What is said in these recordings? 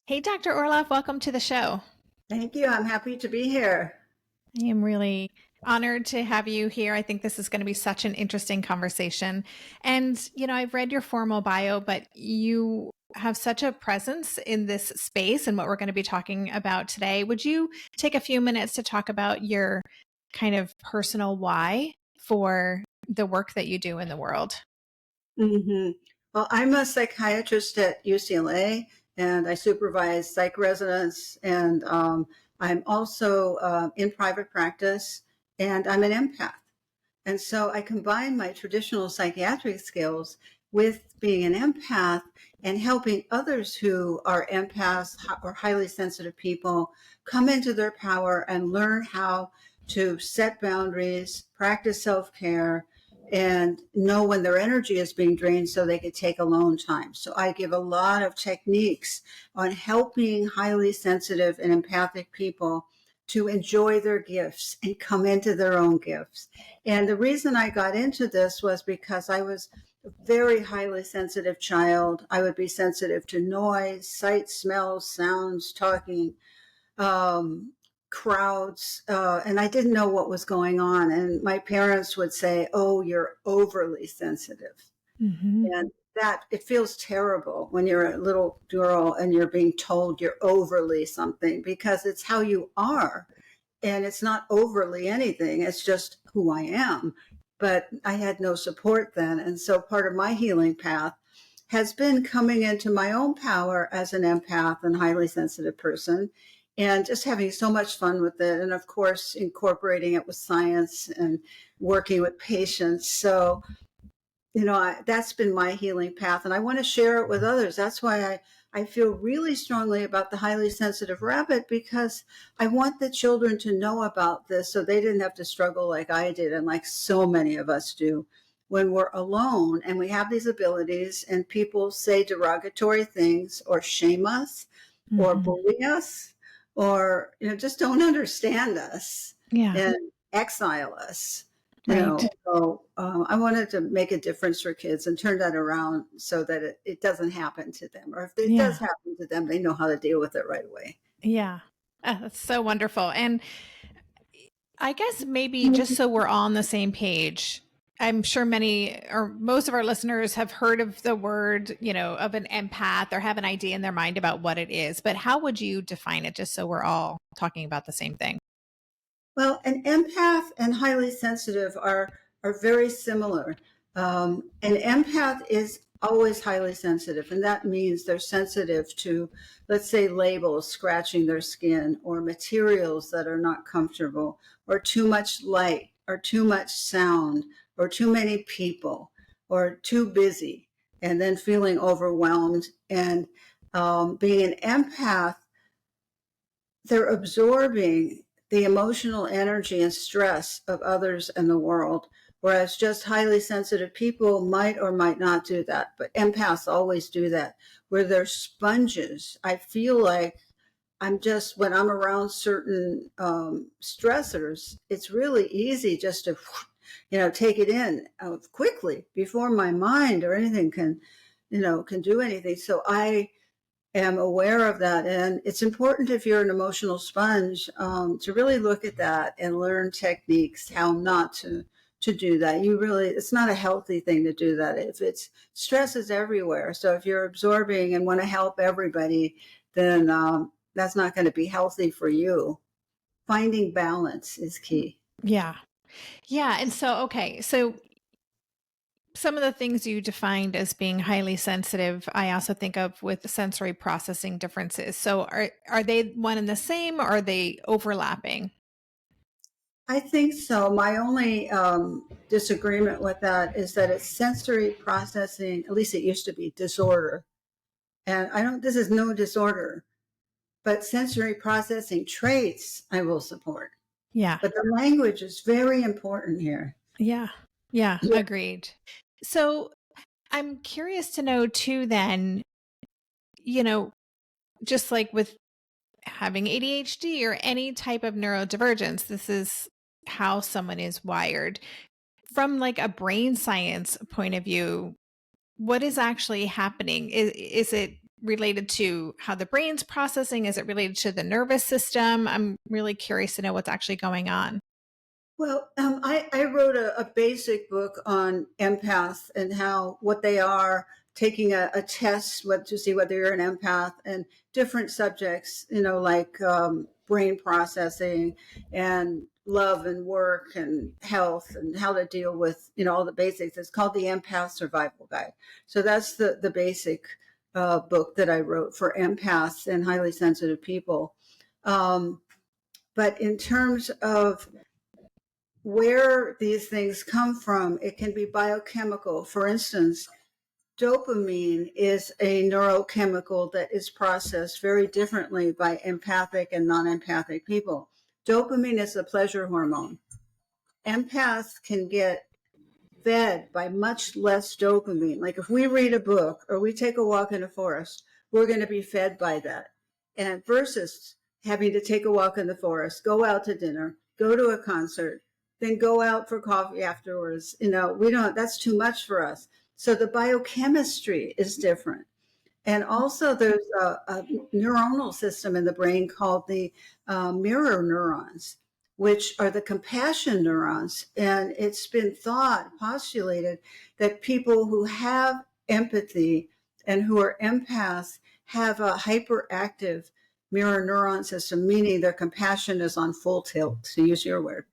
Hey, Dr. Orloff, welcome to the show. Thank you. I'm happy to be here. I am really honored to have you here. I think this is going to be such an interesting conversation. And, I've read your formal bio, but you have such a presence in this space and what we're going to be talking about today. Would you take a few minutes to talk about your kind of personal why for the work that you do in the world? hmm Well, I'm a psychiatrist at UCLA, and I supervise psych residents, and I'm also in private practice, and I'm an empath. And so I combine my traditional psychiatric skills with being an empath and helping others who are empaths or highly sensitive people come into their power and learn how to set boundaries, practice self-care, and know when their energy is being drained so they can take alone time. So I give a lot of techniques on helping highly sensitive and empathic people to enjoy their gifts and come into their own gifts. And the reason I got into this was because I was a very highly sensitive child. I would be sensitive to noise, sight, smells, sounds, talking, um, crowds, and I didn't know what was going on. And my parents would say, "Oh, you're overly sensitive." Mm-hmm. And that it feels terrible when you're a little girl and you're being told you're overly something because it's how you are. And it's not overly anything, it's just who I am. But I had no support then. And so part of my healing path has been coming into my own power as an empath and highly sensitive person and just having so much fun with it. And of course, incorporating it with science and working with patients. So that's been my healing path, and I want to share it with others. That's why I feel really strongly about the highly sensitive rabbit, because I want the children to know about this so they didn't have to struggle like I did and like so many of us do when we're alone and we have these abilities and people say derogatory things or shame us or Mm-hmm. bully us or just don't understand us Yeah, and exile us. right. So I wanted to make a difference for kids and turn that around so that it doesn't happen to them. Or if it does Yeah, happen to them, they know how to deal with it right away. yeah. That's so wonderful. And I guess maybe just so we're all on the same page, I'm sure many or most of our listeners have heard of the word, of an empath or have an idea in their mind about what it is. But how would you define it just so we're all talking about the same thing? Well, an empath and highly sensitive are very similar. An empath is always highly sensitive, and that means they're sensitive to, let's say, labels scratching their skin, or materials that are not comfortable, or too much light, or too much sound, or too many people, or too busy, and then feeling overwhelmed. And being an empath, they're absorbing the emotional energy and stress of others and the world, whereas just highly sensitive people might or might not do that. But empaths always do that, where they're sponges. I feel like when I'm around certain stressors, it's really easy just to, take it in quickly before my mind or anything can do anything. So I am aware of that. And it's important, if you're an emotional sponge, to really look at that and learn techniques, how not to do that. It's not a healthy thing to do that. If it's stress is everywhere. So if you're absorbing and want to help everybody, then that's not going to be healthy for you. Finding balance is key. Yeah. Yeah. And so, okay. So some of the things you defined as being highly sensitive, I also think of with sensory processing differences. So are they one and the same, or are they overlapping? I think so. My only disagreement with that is that it's sensory processing, at least it used to be, disorder. And this is no disorder, but sensory processing traits I will support. Yeah. But the language is very important here. Yeah. Yeah. Yeah. Agreed. So I'm curious to know too, then, you know, just like with having ADHD or any type of neurodivergence, this is how someone is wired. From like a brain science point of view, what is actually happening? Is it related to how the brain's processing? Is it related to the nervous system? I'm really curious to know what's actually going on. Well, I wrote a basic book on empaths and what they are, taking a test to see whether you're an empath, and different subjects, like brain processing and love and work and health and how to deal with, all the basics. It's called the Empath Survival Guide. So that's the basic book that I wrote for empaths and highly sensitive people. But in terms of where these things come from, it can be biochemical. For instance, dopamine is a neurochemical that is processed very differently by empathic and non-empathic people. Dopamine is a pleasure hormone. Empaths can get fed by much less dopamine. Like if we read a book or we take a walk in a forest, we're going to be fed by that. And versus having to take a walk in the forest, go out to dinner, go to a concert, then go out for coffee afterwards. That's too much for us. So the biochemistry is different. And also there's a neuronal system in the brain called the mirror neurons, which are the compassion neurons. And it's been postulated that people who have empathy and who are empaths have a hyperactive mirror neuron system, meaning their compassion is on full tilt, to use your word.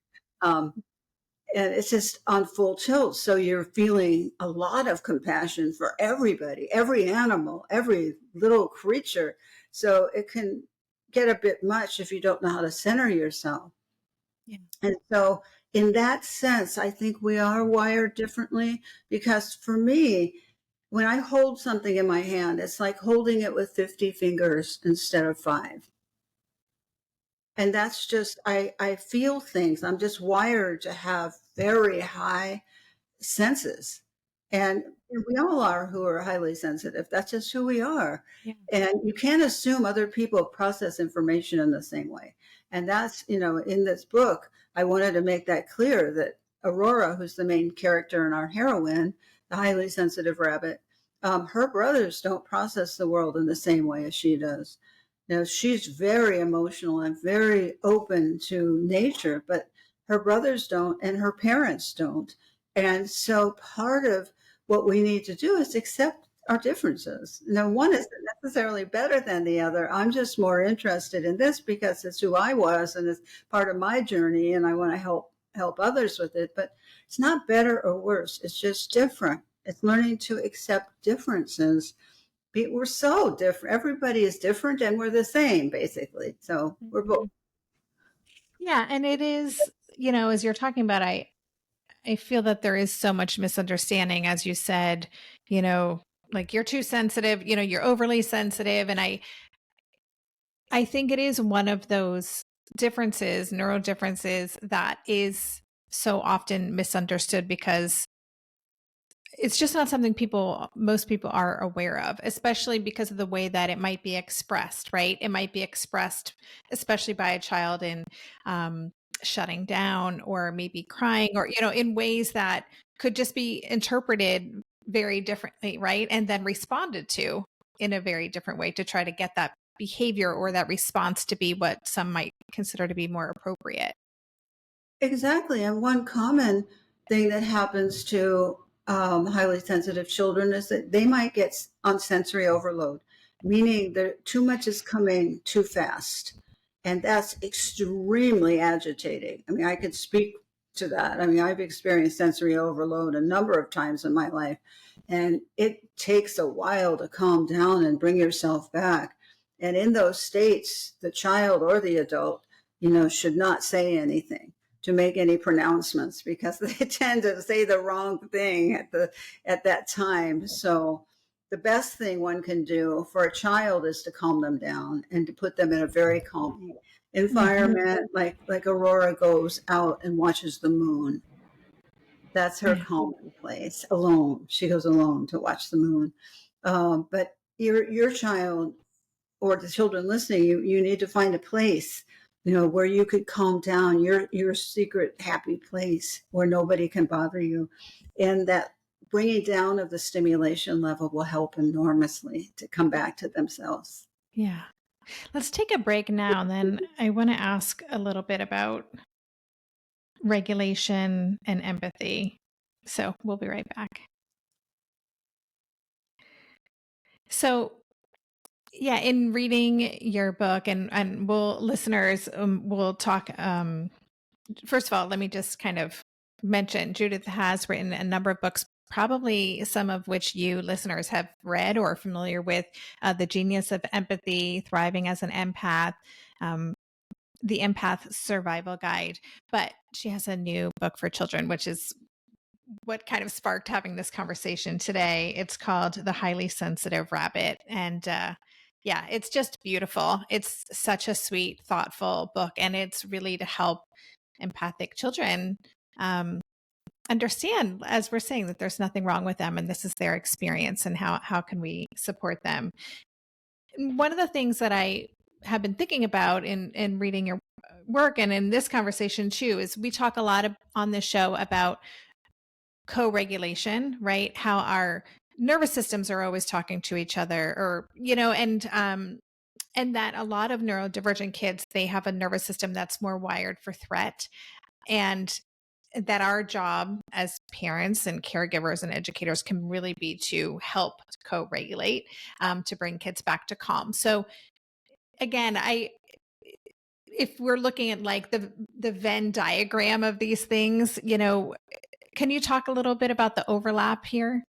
And it's just on full tilt. So you're feeling a lot of compassion for everybody, every animal, every little creature. So it can get a bit much if you don't know how to center yourself. Yeah. And so in that sense, I think we are wired differently, because for me, when I hold something in my hand, it's like holding it with 50 fingers instead of 5. And that's just, I feel things. I'm just wired to have very high senses. And we all are who are highly sensitive. That's just who we are. Yeah. And you can't assume other people process information in the same way. And that's, in this book, I wanted to make that clear that Aurora, who's the main character in our heroine, the highly sensitive rabbit, her brothers don't process the world in the same way as she does. She's very emotional and very open to nature, but her brothers don't and her parents don't. And so part of what we need to do is accept our differences. One isn't necessarily better than the other. I'm just more interested in this because it's who I was and it's part of my journey, and I want to help others with it. But it's not better or worse. It's just different. It's learning to accept differences. We're so different. Everybody is different and we're the same, basically. So we're both. Yeah. And it is, as you're talking about, I feel that there is so much misunderstanding, as you said, like you're too sensitive, you're overly sensitive. And I think it is one of those differences, neuro differences, that is so often misunderstood because it's just not something most people are aware of, especially because of the way that it might be expressed, right? It might be expressed, especially by a child, in shutting down or maybe crying or, in ways that could just be interpreted very differently, right? And then responded to in a very different way to try to get that behavior or that response to be what some might consider to be more appropriate. Exactly. And one common thing that happens to highly sensitive children is that they might get on sensory overload, meaning that too much is coming too fast. And that's extremely agitating. I mean, I could speak to that. I mean, I've experienced sensory overload a number of times in my life, and it takes a while to calm down and bring yourself back. And in those states, the child or the adult, should not say anything, to make any pronouncements, because they tend to say the wrong thing at that time. So the best thing one can do for a child is to calm them down and to put them in a very calming environment. Mm-hmm. Like Aurora goes out and watches the moon. That's her calming place, alone. She goes alone to watch the moon. But your child or the children listening, you need to find a place, where you could calm down, your secret happy place where nobody can bother you. And that bringing down of the stimulation level will help enormously to come back to themselves. Yeah. Let's take a break now, and then I want to ask a little bit about regulation and empathy. So we'll be right back. So, yeah, in reading your book, and listeners will talk. First of all, let me just kind of mention Judith has written a number of books, probably some of which you listeners have read or are familiar with. The Genius of Empathy, Thriving as an Empath, the Empath Survival Guide. But she has a new book for children, which is what kind of sparked having this conversation today. It's called The Highly Sensitive Rabbit. And yeah, it's just beautiful. It's such a sweet, thoughtful book. And it's really to help empathic children understand, as we're saying, that there's nothing wrong with them and this is their experience, and how can we support them. One of the things that I have been thinking about in reading your work and in this conversation too is we talk a lot on this show about co-regulation, right? How our nervous systems are always talking to each other, or and that a lot of neurodivergent kids, they have a nervous system that's more wired for threat, and that our job as parents and caregivers and educators can really be to help co-regulate, to bring kids back to calm. So again, if we're looking at like the Venn diagram of these things, can you talk a little bit about the overlap here?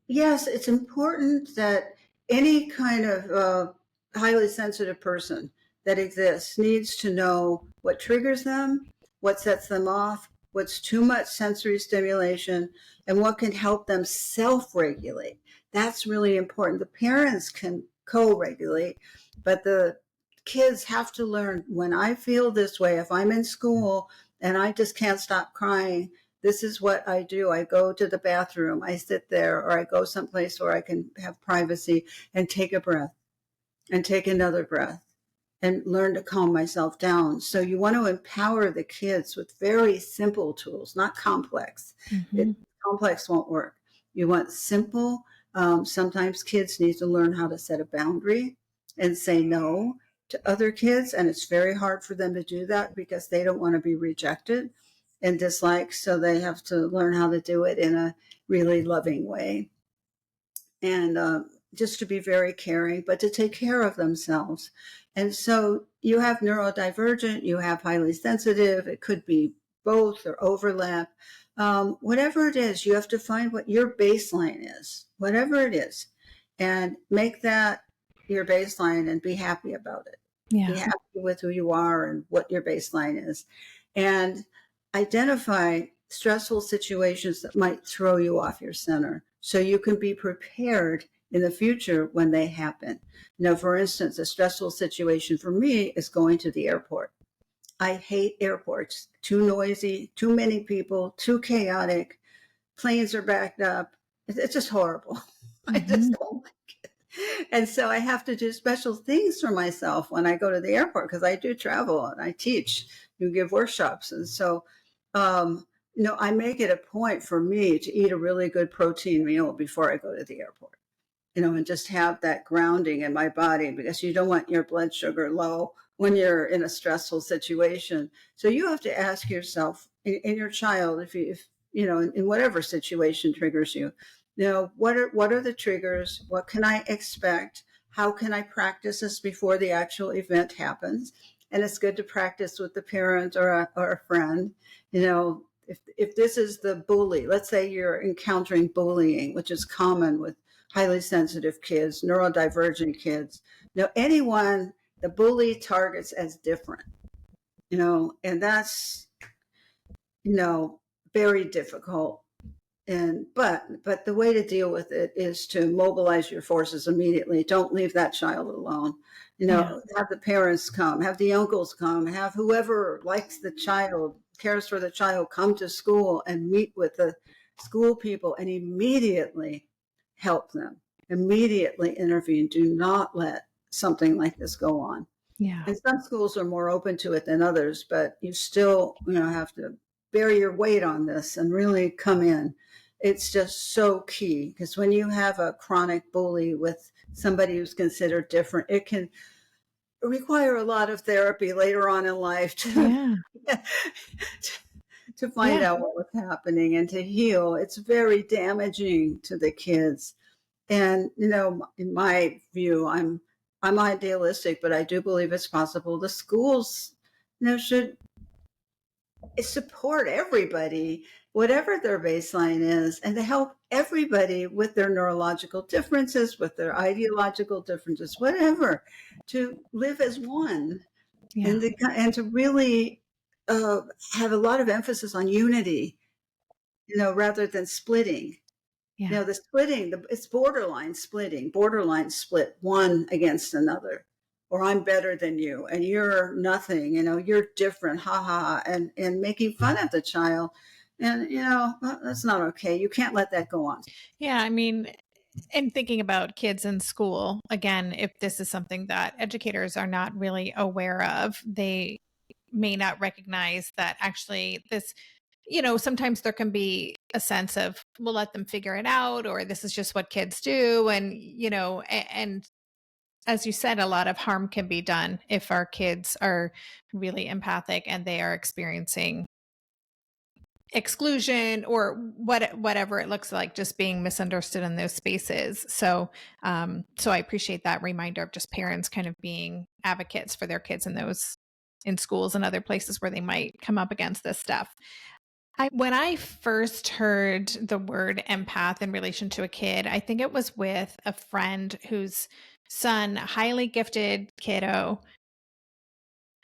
Yes, it's important that any kind of highly sensitive person that exists needs to know what triggers them, what sets them off, what's too much sensory stimulation, and what can help them self-regulate. That's really important. The parents can co-regulate, but the kids have to learn, when I feel this way, if I'm in school and I just can't stop crying, this is what I do. I go to the bathroom, I sit there, or I go someplace where I can have privacy and take a breath and take another breath and learn to calm myself down. So you want to empower the kids with very simple tools, not complex. Mm-hmm. Complex won't work. You want simple. Sometimes kids need to learn how to set a boundary and say no to other kids. And it's very hard for them to do that because they don't want to be rejected and disliked. So they have to learn how to do it in a really loving way. And just to be very caring, but to take care of themselves. And so you have neurodivergent, you have highly sensitive, it could be both or overlap. Whatever it is, you have to find what your baseline is, whatever it is, and make that your baseline and be happy about it. Yeah. Be happy with who you are and what your baseline is. And identify stressful situations that might throw you off your center so you can be prepared in the future when they happen. For instance, a stressful situation for me is going to the airport. I hate airports. Too noisy, too many people, too chaotic. Planes are backed up. It's just horrible. Mm-hmm. I just don't like it. And so I have to do special things for myself when I go to the airport, because I do travel and I teach, you give workshops. And so, I make it a point for me to eat a really good protein meal before I go to the airport, and just have that grounding in my body, because you don't want your blood sugar low when you're in a stressful situation. So you have to ask yourself, in your child, if in whatever situation triggers you, what are the triggers? What can I expect? How can I practice this before the actual event happens? And it's good to practice with the parent or a friend. If this is the bully, let's say you're encountering bullying, which is common with highly sensitive kids, neurodivergent kids. Anyone the bully targets as different, and that's, very difficult. But the way to deal with it is to mobilize your forces immediately. Don't leave that child alone. Have the parents come, have the uncles come, have whoever likes the child, cares for the child, come to school and meet with the school people and immediately help them, immediately intervene. Do not let something like this go on. Yeah. And some schools are more open to it than others, but you still, have to bear your weight on this and really come in. It's just so key, because when you have a chronic bully with somebody who's considered different, it can require a lot of therapy later on in life to, Yeah. to find Yeah. out what was happening and to heal. It's very damaging to the kids. And, in my view, I'm idealistic, but I do believe it's possible. The schools, should support everybody, whatever their baseline is, and to help everybody with their neurological differences, with their ideological differences, whatever, to live as one. Yeah. And to really have a lot of emphasis on unity, rather than splitting. Yeah. The splitting, it's borderline split one against another, or I'm better than you and you're nothing, you're different, ha ha, and making fun of the child. And, that's not okay. You can't let that go on. Yeah. I mean, and thinking about kids in school, again, if this is something that educators are not really aware of, they may not recognize that actually this, sometimes there can be a sense of, we'll let them figure it out, or this is just what kids do. And, and as you said, a lot of harm can be done if our kids are really empathic and they are experiencing exclusion or whatever it looks like, just being misunderstood in those spaces. So I appreciate that reminder of just parents kind of being advocates for their kids in schools and other places where they might come up against this stuff. When I first heard the word empath in relation to a kid, I think it was with a friend whose son, highly gifted kiddo,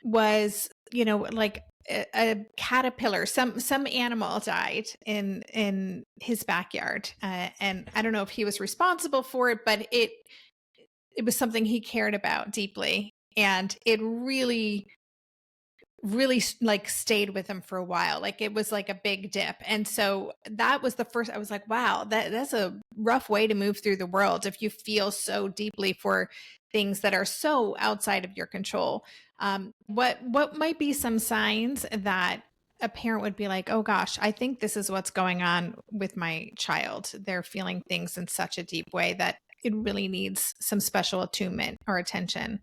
was, like a caterpillar, some animal died in his backyard, and I don't know if he was responsible for it, but it was something he cared about deeply, and it really like stayed with him for a while. Like it was like a big dip. And so that was the first, I was like, wow, that's a rough way to move through the world if you feel so deeply for things that are so outside of your control. What might be some signs that a parent would be like, oh gosh, I think this is what's going on with my child. They're feeling things in such a deep way that it really needs some special attunement or attention.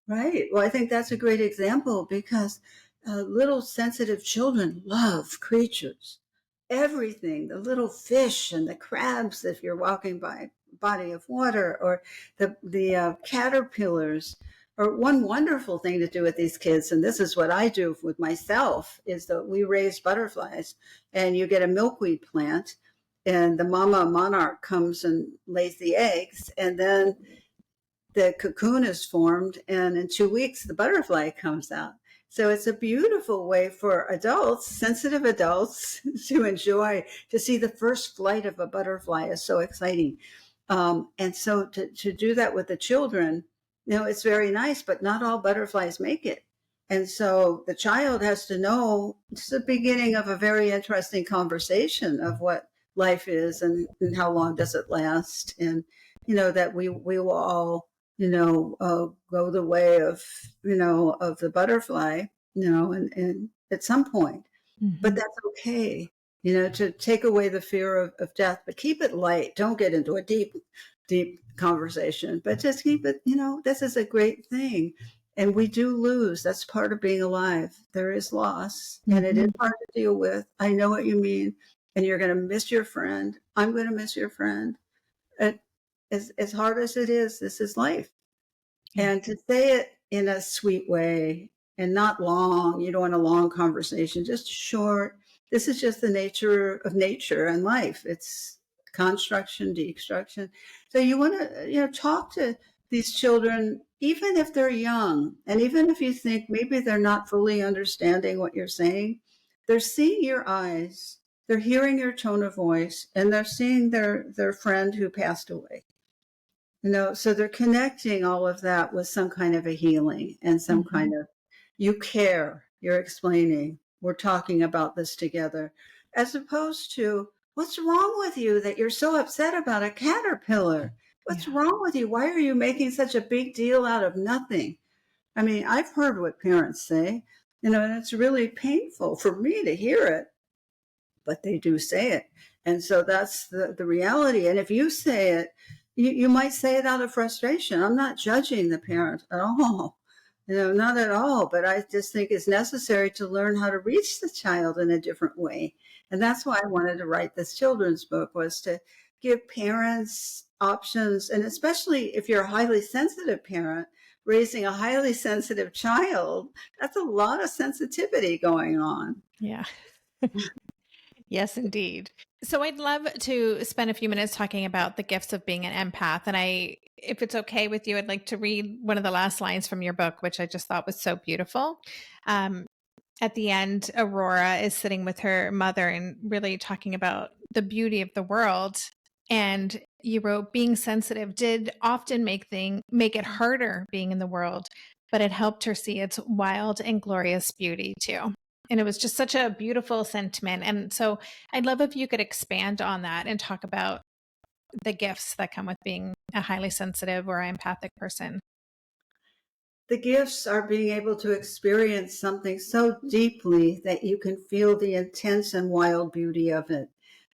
Right. Well, I think that's a great example, because little sensitive children love creatures, everything, the little fish and the crabs if you're walking by a body of water, or the caterpillars. Or one wonderful thing to do with these kids, and this is what I do with myself, is that we raise butterflies, and you get a milkweed plant, and the mama monarch comes and lays the eggs, and then the cocoon is formed, and in 2 weeks the butterfly comes out. So it's a beautiful way for adults, sensitive adults, to enjoy, to see the first flight of a butterfly is so exciting. And so to do that with the children, it's very nice, but not all butterflies make it. And so the child has to know it's the beginning of a very interesting conversation of what life is, and how long does it last. And, that we will all, go the way of, of the butterfly, and at some point. Mm-hmm. But that's okay, to take away the fear of death, but keep it light. Don't get into a deep conversation, but just keep it, this is a great thing. And we do lose. That's part of being alive. There is loss, and it is hard to deal with. I know what you mean. And you're going to miss your friend. I'm going to miss your friend. As hard as it is, this is life. Yeah. And to say it in a sweet way, and not long, you don't want a long conversation, just short. This is just the nature of nature and life. It's construction, deconstruction. So you want to, talk to these children, even if they're young, and even if you think maybe they're not fully understanding what you're saying, they're seeing your eyes, they're hearing your tone of voice, and they're seeing their friend who passed away. So they're connecting all of that with some kind of a healing and some kind of, you care, you're explaining, we're talking about this together, as opposed to, what's wrong with you that you're so upset about a caterpillar? What's wrong with you? Why are you making such a big deal out of nothing? I mean, I've heard what parents say. And it's really painful for me to hear it, but they do say it. And so that's the reality. And if you say it, you might say it out of frustration. I'm not judging the parent at all, not at all. But I just think it's necessary to learn how to reach the child in a different way. And that's why I wanted to write this children's book, was to give parents options. And especially if you're a highly sensitive parent, raising a highly sensitive child, that's a lot of sensitivity going on. Yeah. Yes, indeed. So I'd love to spend a few minutes talking about the gifts of being an empath. And if it's okay with you, I'd like to read one of the last lines from your book, which I just thought was so beautiful. At the end, Aurora is sitting with her mother and really talking about the beauty of the world. And you wrote, being sensitive did often make it harder being in the world, but it helped her see its wild and glorious beauty too. And it was just such a beautiful sentiment. And so I'd love if you could expand on that and talk about the gifts that come with being a highly sensitive or empathic person. The gifts are being able to experience something so deeply that you can feel the intense and wild beauty of it.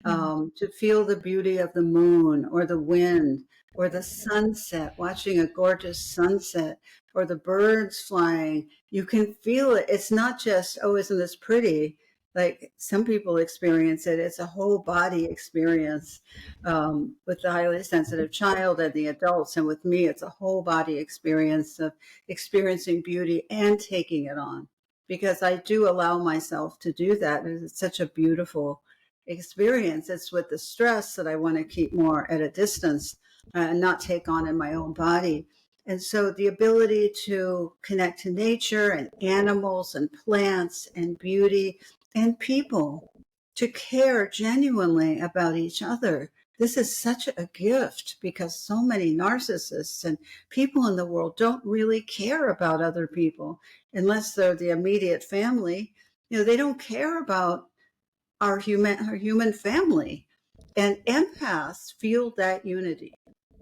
To feel the beauty of the moon or the wind or the sunset, watching a gorgeous sunset, or the birds flying. You can feel it. It's not just, oh, isn't this pretty? Like some people experience it. It's a whole body experience with the highly sensitive child and the adults. And with me, it's a whole body experience of experiencing beauty and taking it on, because I do allow myself to do that. It's such a beautiful experience. It's with the stress that I want to keep more at a distance and not take on in my own body. And so the ability to connect to nature and animals and plants and beauty and people, to care genuinely about each other. This is such a gift, because so many narcissists and people in the world don't really care about other people unless they're the immediate family. They don't care about our human family. And empaths feel that unity.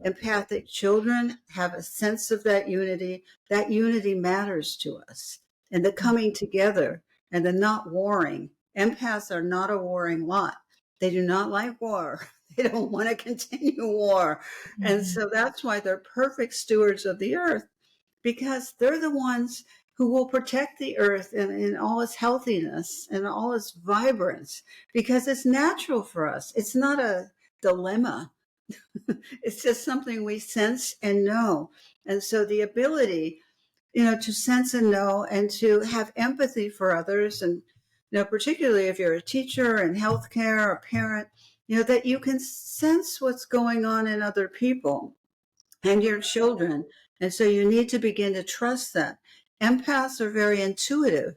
Empathic children have a sense of that unity. That unity matters to us. And the coming together and the not warring. Empaths are not a warring lot. They do not like war. They don't want to continue war. And so that's why they're perfect stewards of the earth, because they're the ones who will protect the earth in all its healthiness and all its vibrance, because it's natural for us. It's not a dilemma. It's just something we sense and know. And so the ability, to sense and know and to have empathy for others, and, particularly if you're a teacher in healthcare or a parent, that you can sense what's going on in other people and your children. And so you need to begin to trust that. Empaths are very intuitive,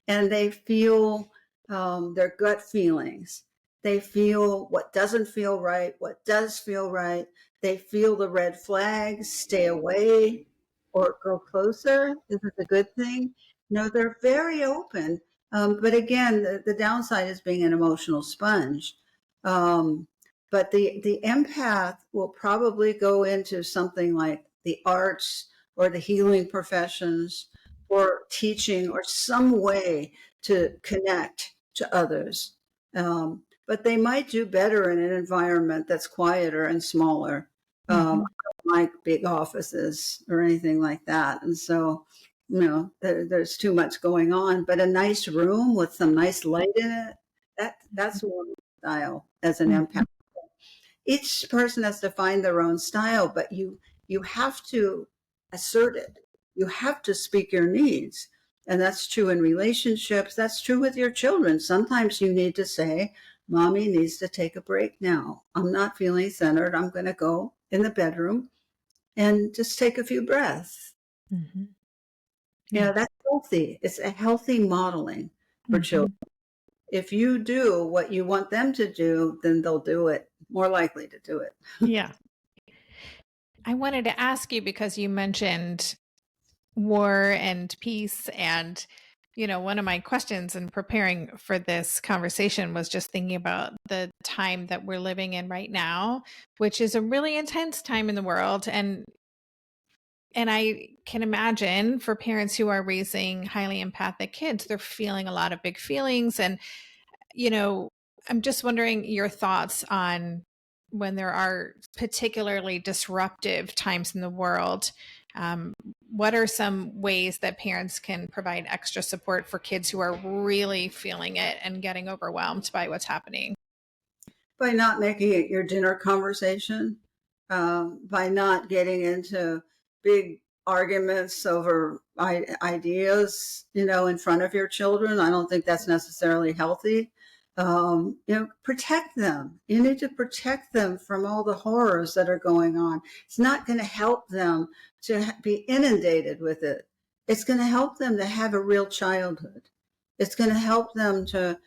and they feel their gut feelings. They feel what doesn't feel right, what does feel right. They feel the red flags, stay away or go closer. This is a good thing. They're very open. But again, the downside is being an emotional sponge. But the empath will probably go into something like the arts or the healing professions or teaching or some way to connect to others. But they might do better in an environment that's quieter and smaller, like big offices or anything like that. And so, there's too much going on. But a nice room with some nice light in it, that's one style as an empath. Each person has to find their own style, but you have to assert it. You have to speak your needs. And that's true in relationships. That's true with your children. Sometimes you need to say, Mommy needs to take a break now. I'm not feeling centered. I'm going to go in the bedroom and just take a few breaths. Mm-hmm. That's healthy. It's a healthy modeling for children. If you do what you want them to do, then they'll do it, more likely to do it. Yeah. I wanted to ask you, because you mentioned war and peace, and one of my questions in preparing for this conversation was just thinking about the time that we're living in right now, which is a really intense time in the world. And And I can imagine for parents who are raising highly empathic kids, they're feeling a lot of big feelings. And, you know, I'm just wondering your thoughts on when there are particularly disruptive times in the world. Um, what are some ways that parents can provide extra support for kids who are really feeling it and getting overwhelmed by what's happening? By not making it your dinner conversation, by not getting into big arguments over ideas, in front of your children. I don't think that's necessarily healthy. Protect them. You need to protect them from all the horrors that are going on. It's not going to help them to be inundated with it. It's going to help them to have a real childhood. It's going to help them to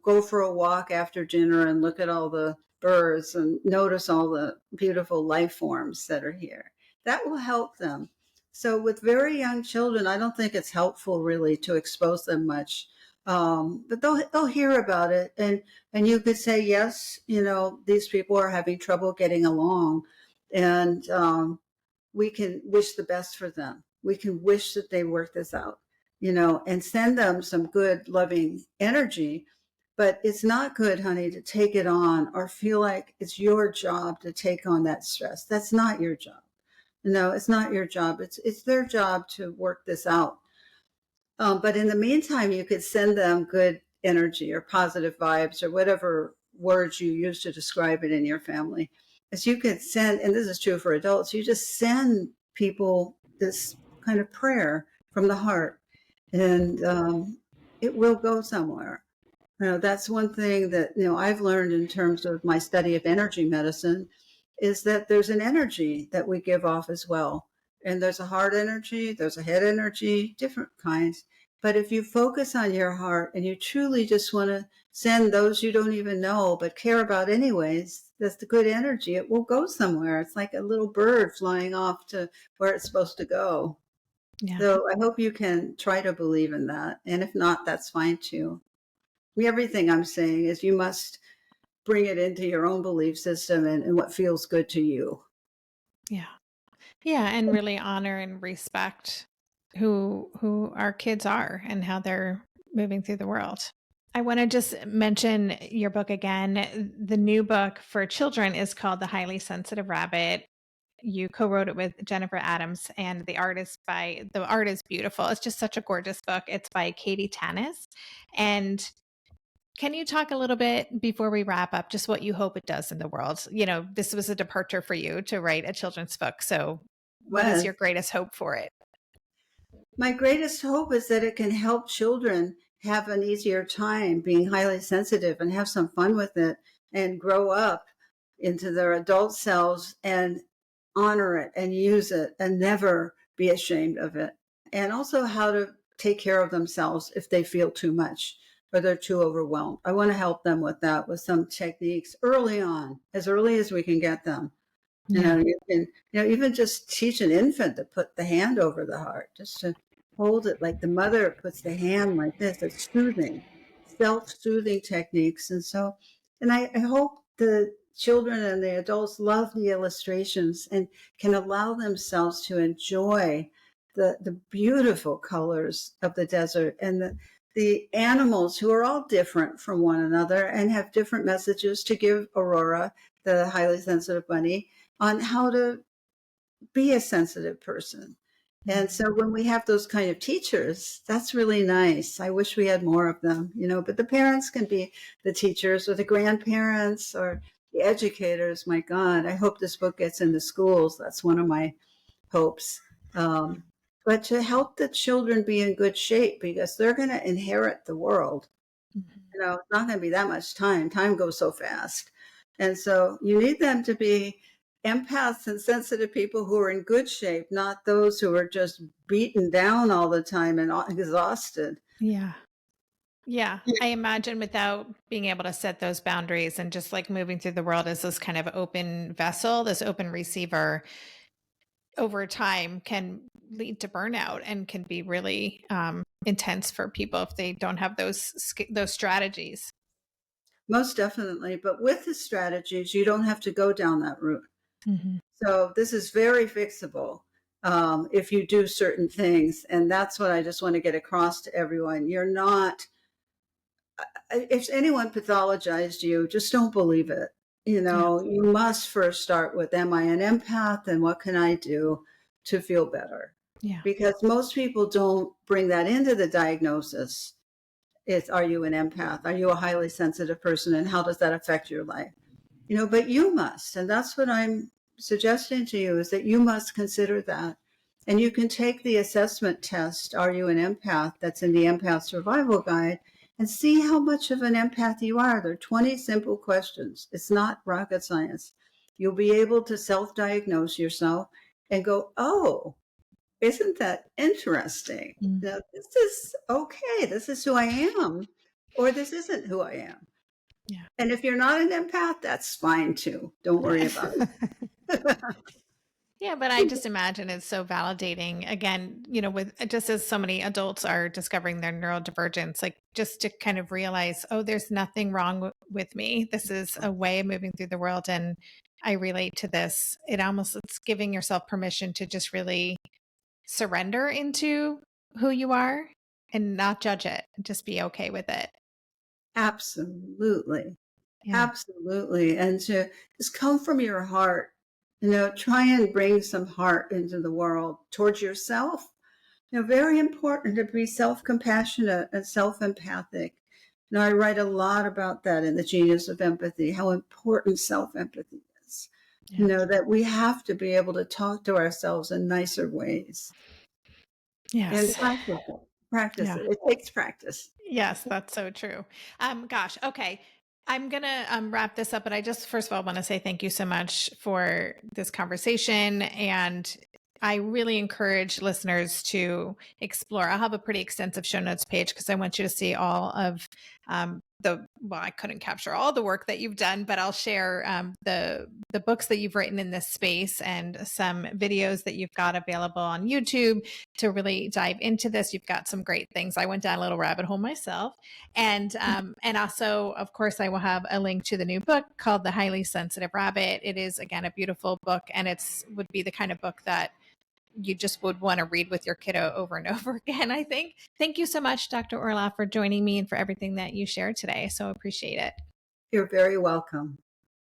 go for a walk after dinner and look at all the birds and notice all the beautiful life forms that are here. That will help them. So with very young children, I don't think it's helpful really to expose them much. But they'll hear about it, and you could say, yes, these people are having trouble getting along, and we can wish the best for them. We can wish that they work this out, and send them some good, loving energy. But it's not good, honey, to take it on or feel like it's your job to take on that stress. That's not your job. No, it's not your job. It's their job to work this out. But in the meantime, you could send them good energy or positive vibes or whatever words you use to describe it in your family. As you could send, and this is true for adults, you just send people this kind of prayer from the heart, and it will go somewhere. That's one thing that I've learned in terms of my study of energy medicine, is that there's an energy that we give off as well. And there's a heart energy, there's a head energy, different kinds. But if you focus on your heart and you truly just want to send those you don't even know but care about anyways, that's the good energy. It will go somewhere. It's like a little bird flying off to where it's supposed to go. Yeah. So I hope you can try to believe in that. And if not, that's fine too. Everything I'm saying is you must bring it into your own belief system and what feels good to you. Yeah. Yeah, and really honor and respect who our kids are and how they're moving through the world. I want to just mention your book again. The new book for children is called The Highly Sensitive Rabbit. You co-wrote it with Jennifer Adams, and the art is beautiful. It's just such a gorgeous book. It's by Katie Tanis. And can you talk a little bit before we wrap up, just what you hope it does in the world? This was a departure for you to write a children's book. So what is your greatest hope for it? My greatest hope is that it can help children have an easier time being highly sensitive and have some fun with it and grow up into their adult selves and honor it and use it and never be ashamed of it. And also how to take care of themselves if they feel too much or they're too overwhelmed. I want to help them with that, with some techniques early on, as early as we can get them. Yeah. You can, even just teach an infant to put the hand over the heart, just to hold it like the mother puts the hand like this. It's soothing, self-soothing techniques. And I hope the children and the adults love the illustrations and can allow themselves to enjoy the beautiful colors of the desert and the animals who are all different from one another and have different messages to give Aurora, the highly sensitive bunny, on how to be a sensitive person. And so when we have those kind of teachers, that's really nice. I wish we had more of them, but the parents can be the teachers or the grandparents or the educators. My God, I hope this book gets into schools. That's one of my hopes. But to help the children be in good shape, because they're going to inherit the world. Mm-hmm. It's not going to be that much time. Time goes so fast. And so you need them to be empaths and sensitive people who are in good shape, not those who are just beaten down all the time and exhausted. Yeah. Yeah. I imagine without being able to set those boundaries and just like moving through the world as this kind of open vessel, this open receiver over time can lead to burnout and can be really intense for people if they don't have those strategies. Most definitely. But with the strategies, you don't have to go down that route. Mm-hmm. So this is very fixable. if you do certain things. And that's what I just want to get across to everyone. You're not, if anyone pathologized you, just don't believe it. You know, you must first start with, am I an empath, and what can I do to feel better? Yeah. Because most people don't bring that into the diagnosis. It's, are you an empath? Are you a highly sensitive person? And how does that affect your life? You know, but you must. And that's what I'm suggesting to you, is that you must consider that. And you can take the assessment test, Are You an Empath? That's in the Empath Survival Guide, and see how much of an empath you are. There are 20 simple questions. It's not rocket science. You'll be able to self-diagnose yourself and go, oh, isn't that interesting? Now, this is okay. This is who I am, or this isn't who I am. Yeah. And if you're not an empath, that's fine too. Don't worry about it. Yeah, but I just imagine it's so validating. Again, you know, with just as so many adults are discovering their neurodivergence, like just to kind of realize, oh, there's nothing wrong with me. This is a way of moving through the world, and I relate to this. It's giving yourself permission to just really surrender into who you are and not judge it. Just be okay with it. Absolutely. Yeah. Absolutely. And to just come from your heart, you know, try and bring some heart into the world towards yourself. You know, very important to be self-compassionate and self-empathic. You know, I write a lot about that in The Genius of Empathy, how important self-empathy is. Yeah. You know, that we have to be able to talk to ourselves in nicer ways. Yes. And practice it. It takes practice. Yes, that's so true. Gosh, okay. I'm gonna wrap this up, but I just first of all want to say thank you so much for this conversation, and I really encourage listeners to explore. I'll have a pretty extensive show notes page because I want you to see all of I couldn't capture all the work that you've done, but I'll share the books that you've written in this space and some videos that you've got available on YouTube to really dive into this. You've got some great things. I went down a little rabbit hole myself, and also, of course, I will have a link to the new book called The Highly Sensitive Rabbit. It is, again, a beautiful book, and would be the kind of book that you just would want to read with your kiddo over and over again, I think. Thank you so much, Dr. Orloff, for joining me and for everything that you shared today. So appreciate it. You're very welcome.